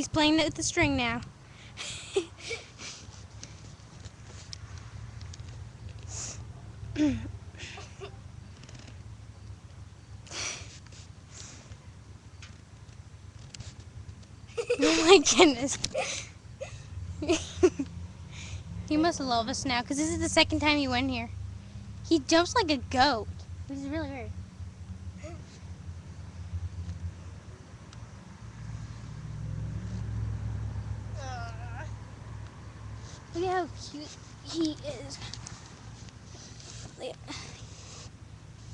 He's playing with the string now. Oh my goodness. He must love us now, because this is the second time he went here. He jumps like a goat. This is really weird. Look at how cute he is.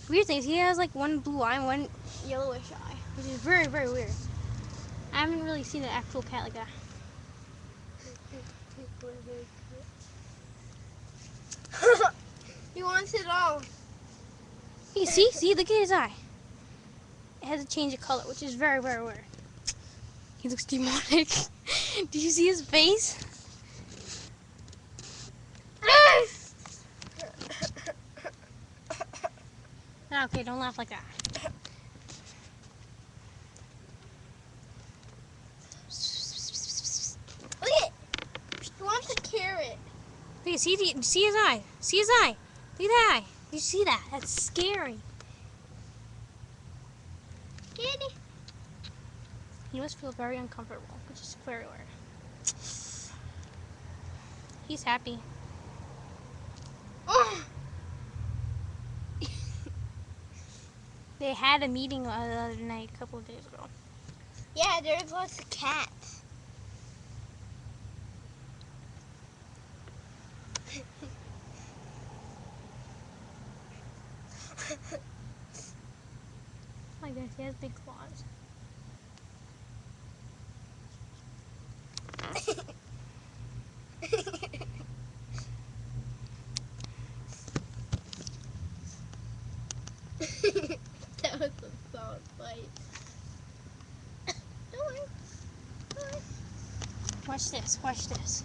Weird thing is he has like one blue eye and one yellowish eye, which is very, very weird. I haven't really seen an actual cat like that. He wants it all. Hey, see, look at his eye. It has a change of color, which is very, very weird. He looks demonic. Did you see his face? Okay, don't laugh like that. Look at it. He wants a carrot. Hey, see his eye? See his eye? Look at that eye. You see that? That's scary. Kitty. He must feel very uncomfortable, which is very weird. He's happy. Oh. They had a meeting the other night, a couple of days ago. Yeah, there's lots of cats. Like this, he has big claws. That was a solid bite. Don't worry. Don't worry. Watch this, watch this.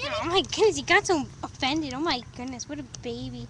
Oh my goodness, he got so offended. Oh my goodness, what a baby.